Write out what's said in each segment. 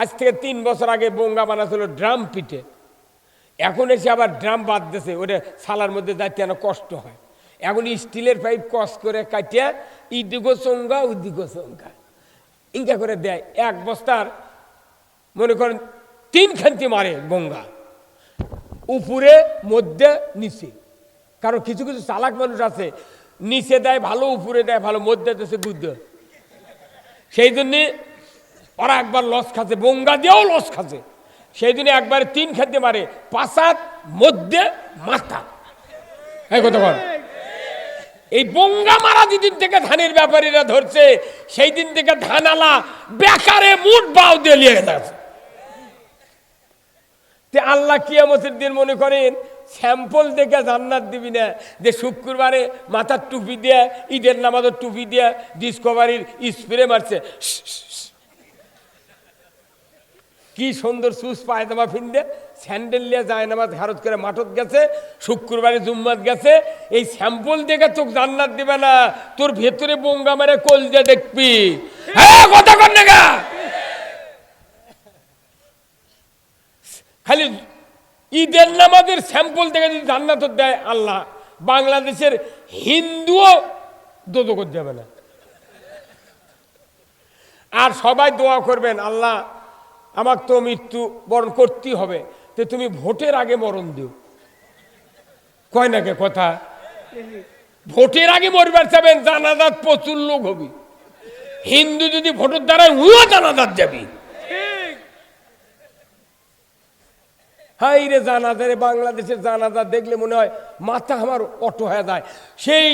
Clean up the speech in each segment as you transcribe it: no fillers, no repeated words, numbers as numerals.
আজ থেকে 3 বছর আগে বঙ্গা বানাছিল ড্রাম পিঠে, এখন এসে আবার ড্রাম বাদ দিয়েছে, ওটা সালার মধ্যে যাইতে না কষ্ট হয়। এখন স্টিলের পাইপ কস করে কাটিয়া ইদিগো চঙ্গা ওইদিগো চঙ্গা ইঙ্কা করে দেয়। এক বস্তার মনে করেন 3 খান্তি মারে বঙ্গা, উপরে মধ্যে নিচে। কারণ কিছু কিছু চালাক মানুষ আছে, নিচে দেয় ভালো, উপরে দেয় ভালো, মধ্যে দেশে গুদ্ধ। সেই জন্যে ওরা একবার লস খাচ্ছে, বঙ্গা দিয়েও লস খাচ্ছে। সেই জন্য একবারে 3 খাদ্য মারে, পাশাত মধ্যে মাথা। এই কথা বল, এই বঙ্গা মারা যেদিন থেকে ধানের ব্যাপারীরা ধরছে, সেই দিন থেকে ধানালা বেকারে মুঠ বাউ দিয়ে লিয়ে গেছে। আল্লাহ কিয়ামতের দিন মনে করেন স্যাম্পল দেখে জান্নাত দিবি না, যে শুক্রবারে মাথার টুপি দিয়ে, ঈদের নামাজের টুপি দিয়ে ডিসকভারির স্প্রে মারছে, কি সুন্দর সুস পায়জামা ফিন্দে স্যান্ডেল নিয়ে যায় নামাজ ভারত করে মাঠত গেছে, শুক্রবারে জুম্মাত গেছে। এই স্যাম্পল দেখে তোক জান্নাত দিবে না, তোর ভেতরে বঙ্গা মারে কল দিয়ে দেখবি। হ্যাঁ কথা কর না গা, খালি ঈদের নামাজের স্যাম্পল দেখে যদি জান্নাত দেয় আল্লাহ, বাংলাদেশের হিন্দুও দোজখত যাবে না। আর সবাই দোয়া করবেন, আল্লাহ আমাকে তো মৃত্যু বরণ করতেই হবে, তো তুমি ভোটের আগে মরণ দিও। কয় নাকি কথা, ভোটের আগে মরবার চাবেন, জানাজাত প্রচুর লোক হবি। হিন্দু যদি ভোটের দ্বারা উও জানাজাত যাবি। হাই রে জানাজা, বাংলাদেশের জানাজা দেখলে মনে হয় মাথা আমার অটো হয়ে যায়। সেই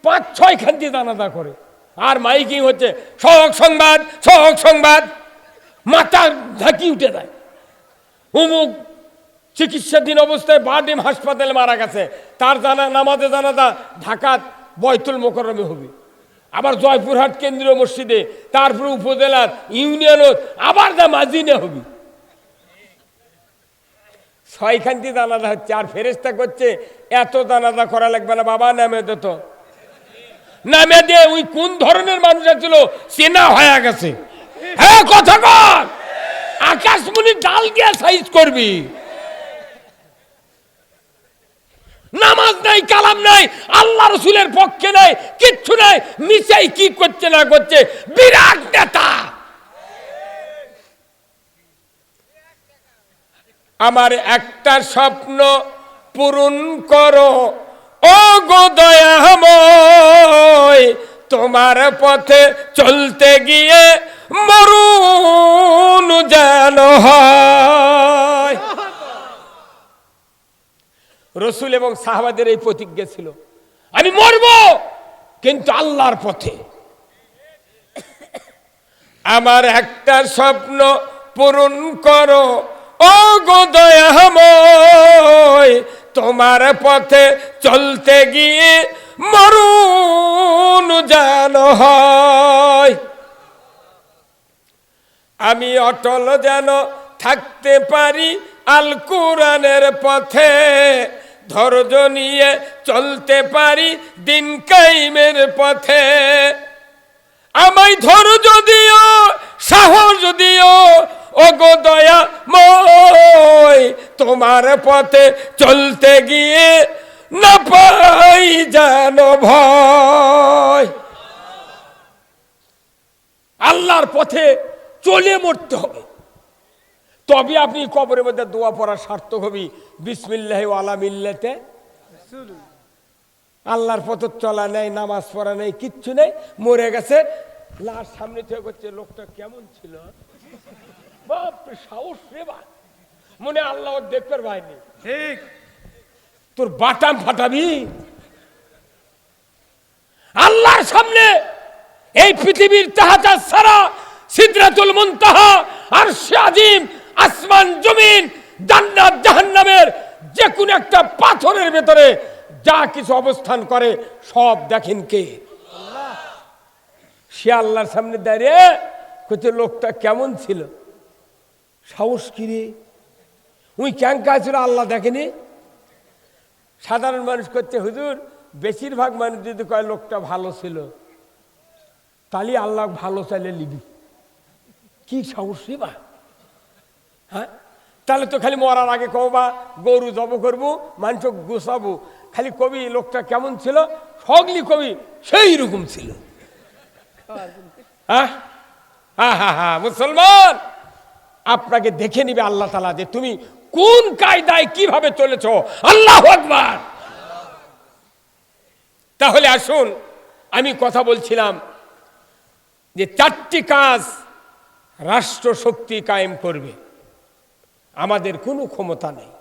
5-6 খান্তি জানাজা করে, আর মাইকিং হচ্ছে সহক সংবাদ, সহক সংবাদ, মাথা ঝাঁকি উঠে যায়। অমুক চিকিৎসাধীন অবস্থায় বারডিম হাসপাতালে মারা গেছে, তার নামাজে জানাজা ঢাকাত বয়তুল মোকাররমে হবে, আবার জয়পুরহাট কেন্দ্রীয় মসজিদে, তারপরে উপজেলার ইউনিয়নত আবার যা মাজিনে হবে। 6 খান্তি জানাজা হচ্ছে, আর ফেরেশতা করছে এত জানাজা করা লাগবে না বাবা, নামে দিত, নামে দিয়ে ওই কোন ধরনের মানুষ ছিল চেনা হয়ে গেছে। হ্যাঁ কথা কর, আকাশমণি ডাল দিয়ে সাইজ করবি। নামাজ নাই, কালাম নাই, আল্লাহ রসুলের পক্ষে নাই, কিচ্ছু নাই, মিশাই কি করছে না করছে, বিরাট নেতা। আমার একটা স্বপ্ন পূরণ করো ও গো দয়াময়, তোমার পথে চলতে গিয়ে মরণ যেন হয়। রসুল এবং সাহাবাদের এই প্রতিজ্ঞা ছিল, আমি মরব কিন্তু আল্লাহর পথে। আমার একটা স্বপ্ন পূরণ করো ও গো দয়াময়, তোমার পথে চলতে গিয়ে মরণ যেন হয়। আমি অটল যেন থাকতে পারি আল কোরআনের পথে, ধৈর্য নিয়ে চলতে পারি দিন কায়েমের পথে। আমায় ধৈর্য দিও, সাহস দিও ও গো দয়াময়, তোমার পথে চলতে গিয়ে না পাই যেন ভয়। আল্লাহর পথে চলে মরতে হবে, তবে আপনি কবরের মধ্যে দোয়া পড়ার সার্থক হবি, বিসমিল্লাহি ওয়ালা মিল্লাতে রাসূল। আল্লাহর পথে চলা নেই, নামাজ পড়া নেই, কিচ্ছু নেই, মরে গেছে, লাশ সামনে থেকে করছে, লোকটা কেমন ছিল, বাপরে সাহস রে বা, মনে আল্লাহ দেখবার ভাইনি, ঠিক তোর বাটাম ফাটাবি। আল্লাহর সামনে এই পৃথিবীর তাহাতা সারা, সিদরাতুল মুনতাহা, আরশে আজিম, আসমান জমিন, জান্নাত জাহান্নামের যে কোনো একটা পাথরের ভেতরে যা কিছু অবস্থান করে সব দেখেন কে? আল্লাহ। সে আল্লাহর সামনে দাঁড়িয়ে কইতে লোকটা কেমন ছিল, সাহস কিরে, উই ক্যাঙ্কা ছিল, আল্লাহ দেখেনি। সাধারণ মানুষ করছে হুজুর, বেশিরভাগ মানুষ যদি কয় লোকটা ভালো ছিল, তাহলে আল্লাহ ভালো চাইলে লিবি। কি সাহস রে বা, হ্যাঁ, তাহলে তো খালি মরার আগে কবা গরু জব করবো, মাংস গুছাবো, খালি কবি লোকটা কেমন ছিল, সগলি কবি সেই রকম ছিল। হ্যাঁ হ্যাঁ হ্যাঁ হ্যাঁ, মুসলমান আপনাকে দেখে নিবে আল্লাহ তাআলা যে তুমি কোন কায়দায় কিভাবে চলেছ। আল্লাহু আকবার। তাহলে আসুন, আমি কথা বলছিলাম যে 4টি কাজ রাষ্ট্র শক্তি কায়েম করবে, আমাদের কোনো ক্ষমতা নেই,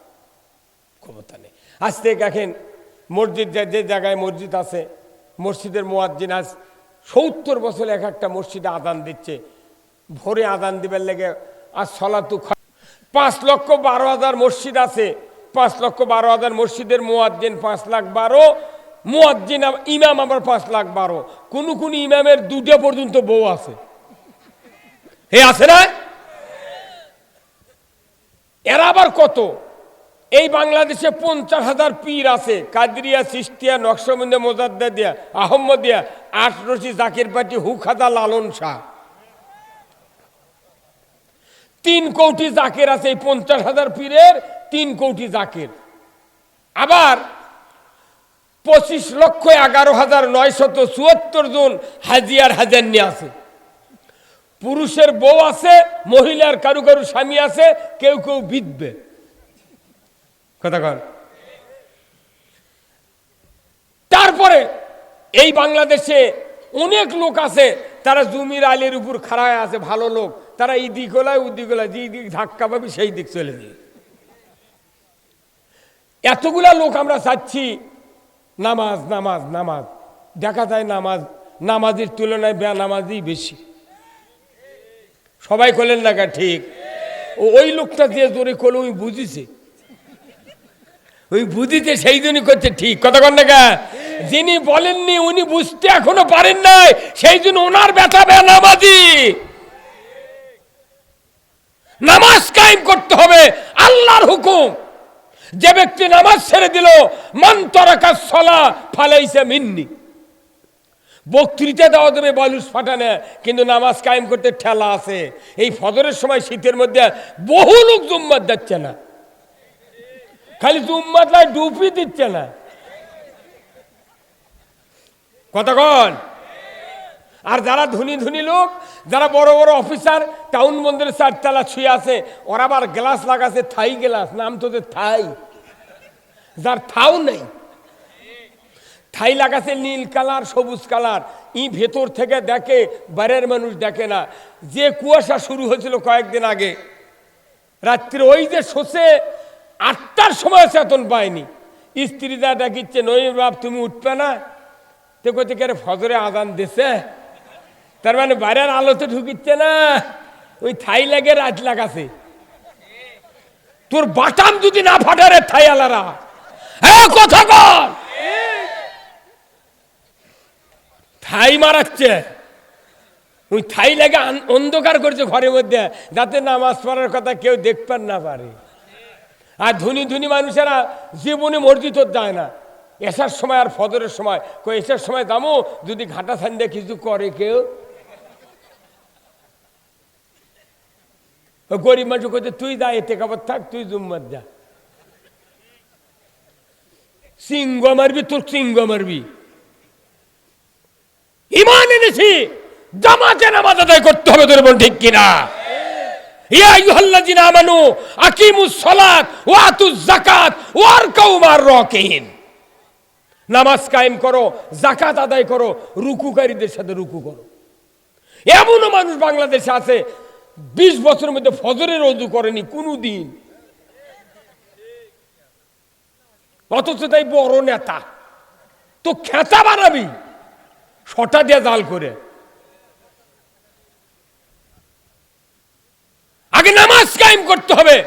ক্ষমতা নেই। আজ থেকে দেখেন মসজিদ, যে জায়গায় মসজিদ আছে, মসজিদের মুয়াজ্জিন আজ 70 বছর এক একটা মসজিদে আযান দিচ্ছে, ভোরে আযান দিবার লেগে আর সলাতু 5,12,000 মসজিদ আছে, 5,12,000 মসজিদের মুয়াজ্জিন 5,12,000, মুয়াজ্জিন ইমাম আবার 5,12,000। কোন কোন ইমামের 2টা পর্যন্ত বউ আছে, হে আছে না? এরা আবার কত? এই বাংলাদেশে 50,000 পীর আছে, কাদরিয়া, চিশতিয়া, নকশবন্দি, মোজাদ্দেদিয়া, আহমদিয়া, আটরশি, জাকির পাটি, হুখাদা, লালন শাহ, 3 কোটি জাকের আছে। এই 50,000 পীরের 3 কোটি জাকের। আবার 25,11,974 জন হাজিয়ার হাজান্নি আছে। পুরুষের বউ আছে, মহিলার কারু কারু স্বামী আছে, কেউ কেউ বিধবে। কথা কন। তারপরে এই বাংলাদেশে অনেক লোক আছে, তারা জমির আলের উপর খাড়ায় আছে, ভালো লোক, তারা এই দিক হলায় ওই দিক হলায়, যে দিক ধাক্কা পাবে সেই দিক চলে যায়। এতগুলা লোক আমরা চাচ্ছি নামাজ নামাজ নামাজ, দেখা যায় নামাজ নামাজের তুলনায় বেনামাজি বেশি। সবাই করলেন না? ঠিক। ওই লোকটা যে জোরে করলো ওই বুঝিছে, ওই বুঝিতে সেই জন্য করছে। ঠিক কথা কন না? যিনি বলেননি উনি বুঝতে এখনো পারেন নাই, সেই জন্য ওনার ব্যথা বেনামাজি। নামাজ কায়েম করতে হবে, আল্লাহর হুকুম। যে ব্যক্তি নামাজ ছেড়ে দিল, মান তারাকা সালাহ ফালাইসা মিন্নি। বক্তৃতা দেওয়া দেবে বালুস ফাটানে, কিন্তু নামাজ কায়েম করতে ঠেলা আছে। এই ফজরের সময় শীতের মধ্যে বহু লোক জুম্মাত যাচ্ছে না, খালি জুম্মাত লাই ডুবি দিচ্ছে না। কতক্ষণ? আর যারা ধনী ধনী লোক, যারা বড় বড় অফিসার, টাউন বন্দরের 4 তলা ছুঁয়ে আছে, ওরা আবার গ্লাস লাগাছে, থাই গ্লাস, নাম তো থাই, যার থাও নেই, থাই লাগাছে নীল কালার, সবুজ কালার। ই ভেতর থেকে দেখে, বাইরের মানুষ দেখে না। যে কুয়াশা শুরু হয়েছিল কয়েকদিন আগে রাত্রে, ওই যে শোষে 8টার সময় চেতন পায়নি, স্ত্রী যা ডাকিচ্ছে, নইম বাপ তুমি উঠবে না? তো কোথা থেকে ফজরে আজান দিছে, তার মানে বাইরের আলোতে ঢুকিচ্ছে না, ওই থাই লাগে রাত লাগাছে। তোর বাটাম যদি না ফাটারে থাই আলারা, হ্যাঁ কথা কর, থাই মারাচ্ছে। ওই থাই লাগে অন্ধকার করছে ঘরের মধ্যে, যাতে নামাজ পড়ার কথা কেউ দেখবেন না পারে। আর ধনী ধনী মানুষেরা জীবনে মসজিদ যায় না, এসার সময় আর ফজরের সময়। এসার সময় দামো যদি ঘাটা ঠান্ডা কিছু করে কেউ, গরিব মানুষ করছে তুই যা, এতে কাপড় থাক, তুই জুম্মাত যা, সিংহ মারবি, তোর সিংহ মারবি। ইমান এনেছি, জামাতে নামাজ আদায় করতে হবে, তোর বোন ঠিক কিনা? ইয়া আইয়ুহাল্লাযিনা আমানু আকিমুস সালাত ওয়া আতুজ যাকাত ওয়ারকাউ মা'র রাকিন। নামাজ কায়েম করো, যাকাত আদায় করো, রুকুকারীদের সাথে রুকু করো। এমনও মানুষ বাংলাদেশে আছে 20 বছরের মধ্যে ফজরের ওযু করেনি কোনো দিন, অথচ তাই বড় নেতা। তো খেতা বানাবি ছটা দিয়ে জাল করে। আগে নামাজ কায়েম করতে হবে।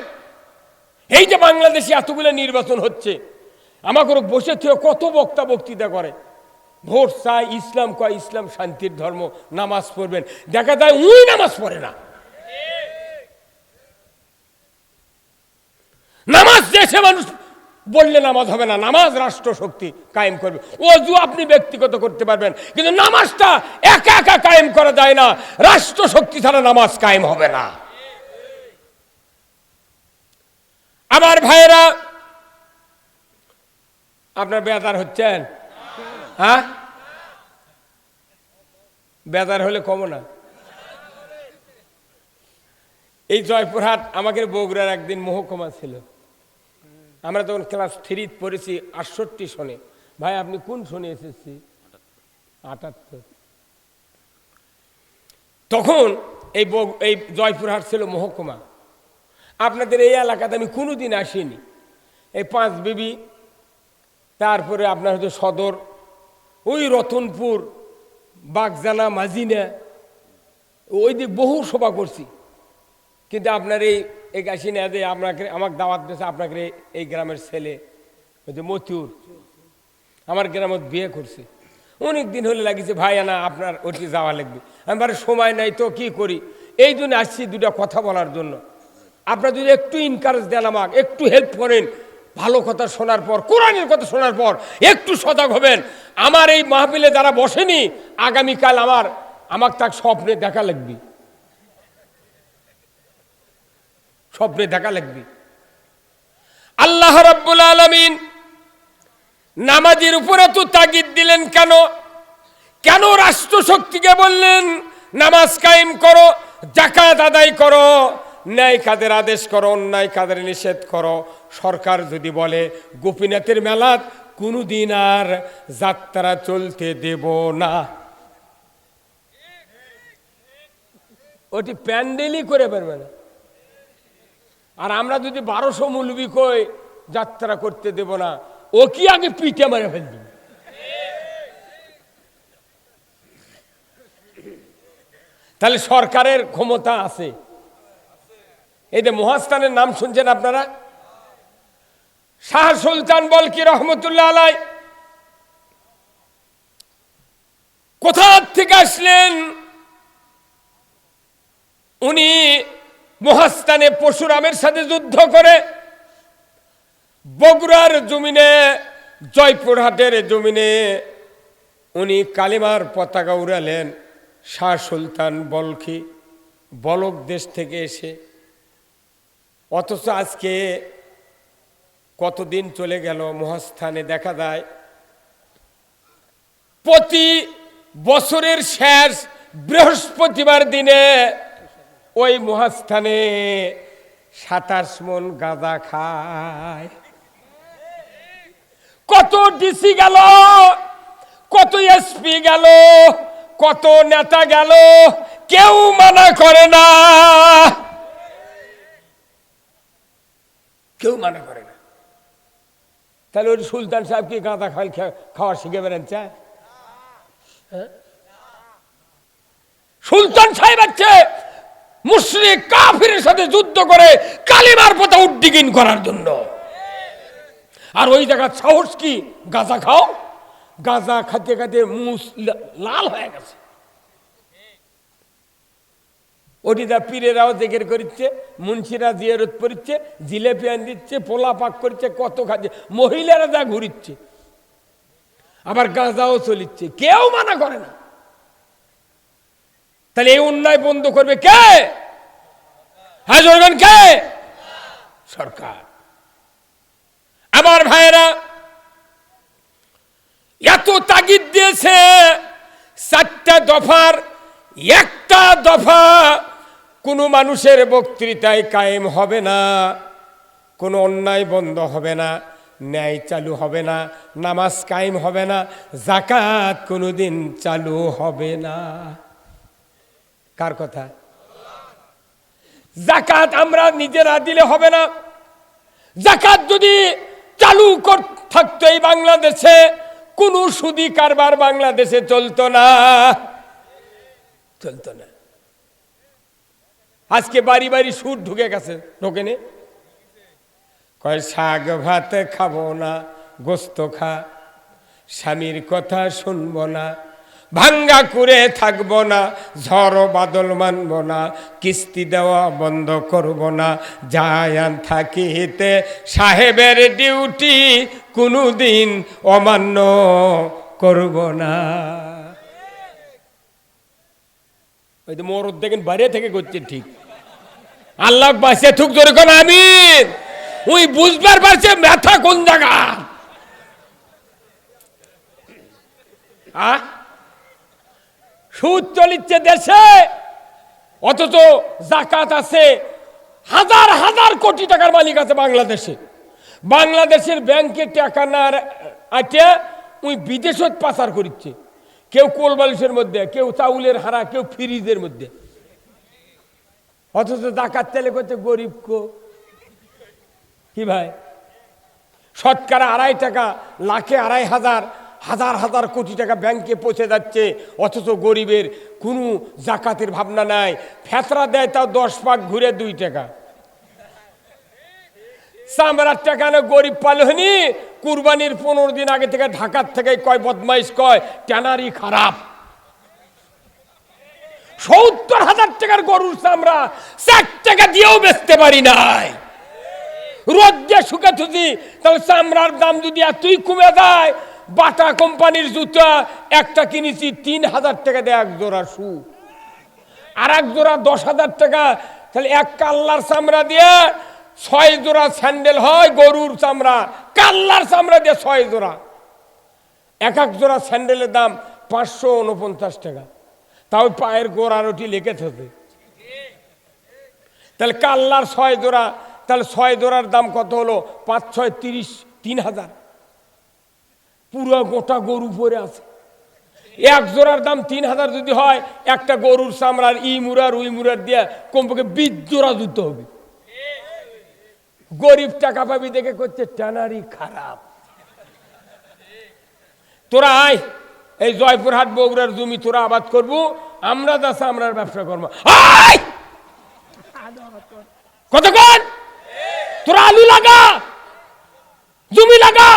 এই যে বাংলাদেশে এতগুলো নির্বাচন হচ্ছে, আমাকে বসে থেকে কত বক্তা বক্তৃতা করে, ভোট চাই, ইসলাম কয়, ইসলাম শান্তির ধর্ম, নামাজ পড়বেন। দেখা যায় উই নামাজ পড়ে না। নামাজ দেশে মানুষ বললে নামাজ হবে না, নামাজ রাষ্ট্র শক্তি কায়েম করবে। ওযু আপনি ব্যক্তিগত করতে পারবেন, কিন্তু নামাজটা একা একা কায়েম করা যায় না। রাষ্ট্র শক্তি ছাড়া নামাজ কায়েম হবে না। আমার ভাইয়েরা, আপনার বেজার হচ্ছেন? হ্যাঁ, বেজার হলে কমো না। এই জয়পুরহাট আমাকে বগুড়ার একদিন মহকুমা ছিল। আমরা তখন ক্লাস 3 পড়েছি 68 সনে। ভাই আপনি কোন সনে এসেছি? 78। তখন এই জয়পুরহাট ছিল মহকুমা। আপনাদের এই এলাকাতে আমি কোনোদিন আসিনি। এই 5 বিবি, তারপরে আপনার হচ্ছে সদর, ওই রতনপুর, বাগজানা, মাজিনা, ওই দিক বহু সভা করছি। কিন্তু আপনার এই কাশি না যে আমাকে দাওয়াত দিয়েছে, আপনাকে এই গ্রামের ছেলে ওই যে মতিউর আমার গ্রামত বিয়ে করছে। অনেক দিন হলে লাগিয়েছে, ভাই না আপনার ওটি যাওয়া লাগবে। আমি বলি সময় নাই তো কি করি, এই জন্য আসছি দুটা কথা বলার জন্য। আপনারা যদি একটু এনকারেজ দেন, আমাকে একটু হেল্প করেন, ভালো কথা শোনার পর, কোরআনের কথা শোনার পর একটু সজাগ হবেন। আমার এই মাহফিলে যারা বসেনি, আগামীকাল আমাকে তার স্বপ্নে দেখা লাগবে, স্বপ্নে দেখা লাগবে। আল্লাহ রাব্বুল আলামিন নামাজের উপরে তো তাগিদ দিলেন কেন? কেন রাষ্ট্রশক্তিকে বললেন নামাজ কায়েম করো, যাকাত আদায় করো, ন্যায় কাজের আদেশ করো, অন্যায় কাজের নিষেধ করো। সরকার যদি বলে গোপীনাথের মেলাত কোনোদিন আর যাত্রা চলতে দেব না, ওটি প্যান্ডেলই করে পারবে না। আর আমরা যদি 1200 মৌলবি কই যাত্রা করতে দেব না, ও কি আগে পিঠে মারে ফেলবে। তাহলে সরকারের ক্ষমতা আছে। এই যে মহাস্থানের নাম শুনছেন আপনারা, শাহ সুলতান বলকি রহমতুল্লাহ আলাই কোথা থেকে আসলেন? উনি মহাস্থানে পরশুরামের সাথে যুদ্ধ করে বগুড়ার জমিনে, জয়পুরহাটের জমিনে উনি কালিমার পতাকা উড়ালেন। শাহ সুলতান বলখি বলক দেশ থেকে এসে। অথচ আজকে কতদিন চলে গেল, মহাস্থানে দেখা যায় প্রতি বছরের শেষ বৃহস্পতিবার দিনে ওই মহাস্থানে 27 মণ গাঁজা খায়। কত ডিসি গেল, কত এসপি গেল, কত নেতা গেল, কেউ মানা করে না, কেউ মানা করে না। তাহলে ওই সুলতান সাহেব কি গাঁজা খাওয়া শিখে বেড়ান চায়? সুলতান সাহেব হচ্ছে মুশরিক কাফিরের সাথে যুদ্ধ করে কালিমার পথে উদ্দিগিন করার জন্য। আর ওই জায়গার সাহস কি গাঁজা খাও? গাঁজা খাতে খাতে মুখ লাল হয়ে গেছে। ওটিটা পীরেরাও জিকির করছে, মুন্সিরা জিয়ারত করছে, জিলেপি আন দিচ্ছে, পোলা পাক করছে, কত খাচ্ছে, মহিলারা যা ঘুরিচ্ছে, আবার গাঁজাও চলিচ্ছে, কেউ মানা করে না। তাহলে এই অন্যায় বন্ধ করবে কে? হ্যাঁ জনগণ কে? সরকার। আমার ভাইয়েরা, এত তাগিদ দিয়েছে, 4টা দফার একটা দফা কোনো মানুষের বক্তৃতায় কায়েম হবে না, কোনো অন্যায় বন্ধ হবে না, ন্যায় চালু হবে না, নামাজ কায়েম হবে না, যাকাত কোনোদিন চালু হবে না। কার কথা? যাকাত আমরা নিজেরা দিলে হবে না। যাকাত যদি চালু থাকতো এই বাংলাদেশে, কোন সুদি কারবার বাংলাদেশে চলতো না, চলতো না। আজকে বাড়ি বাড়ি সুদ ঢুকে গেছে, ঢোকেনি? কয় শাক ভাত খাবো না, গোস্ত খা, স্বামীর কথা শুনবো না, ভাঙ্গা করে থাকবো না, ঝড় বাদল মানবো না, কিস্তি দেওয়া বন্ধ করবো না, যায়ান থাকিতে সাহেবের ডিউটি কোনোদিন অমান্য করব না। ওই তো মরদ দেখেন বাইরে থেকে করছে, ঠিক। আল্লাহ বাঁচিয়ে থুক জোরে কোন আমিন। ওই বুঝবার পারছে ব্যথা কোন জায়গা। সুদ চলিচ্ছে দেশে, অথচ জাকাত আছে হাজার হাজার কোটি টাকার মালিক আছে বাংলাদেশে। বাংলাদেশের ব্যাংকে টাকা না আটে ওই বিদেশত পাচার করছে, কেউ কোলবালিশের মধ্যে, কেউ চাউলের হারা, কেউ ফ্রিজের মধ্যে। অথচ জাকাত তেলে করছে গরিব কো কি ভাই, শতকরা 2.5 টাকা, লাখে 2.5 হাজার হাজার কোটি টাকা ব্যাংকে পৌঁছে যাচ্ছে, অথচ গরিবের কোনো জাকাতের ভাবনা নাই। ফেতরা দেয় তাও 10 পাক ঘুরে 2 টাকা। চামড়ার টাকা না গরিব পালে হয়নি। কুরবানির 15 দিন আগে থেকে ঢাকার থেকে কয় বদমাইশ, কয় ট্যানারি খারাপ। 70,000 টাকার গরুর চামড়া 4 টাকা দিয়েও বেচতে পারি নাই। রোদ্রে শুকে থুছি, তাহলে চামড়ার দাম যদি এতই কমে যায়, বাটা কোম্পানির জুতা একটা কিনেছি 3,000 টাকা দিয়ে 1 জোড়া শু, আর 1 জোড়া 10,000 টাকা। তাহলে এক কাল্লার চামড়া দিয়ে 6 জোড়া স্যান্ডেল হয়। গরুর চামড়া, কাল্লার চামড়া দিয়ে 6 জোড়া, এক জোড়া স্যান্ডেলের দাম 549 টাকা। তাও পায়ের গোড়ারটি লেগে থাকে। তাহলে কাল্লার 6 জোড়া, তাহলে 6 জোড়ার দাম কত হলো? 5 6 30, 3,000। পুরো গোটা গরু পরে আছে। 1 জোড়ার দাম 3,000 যদি হয়, একটা গরুর চামড়ার ইমুরার উইমুরার দিয়ে কমপক্ষে 20 জোড়া জুতো হবে। গরিব টাকা পাবি দেখে করছে ট্যানারি খারাপ। তোরা আয়, এই জয়পুরহাট বগুড়ার জমি তোরা আবাদ করবো, আমরা যা চামড়ার ব্যবসা করবো। কতক্ষণ তোরা আলু লাগা, জমি লাগা,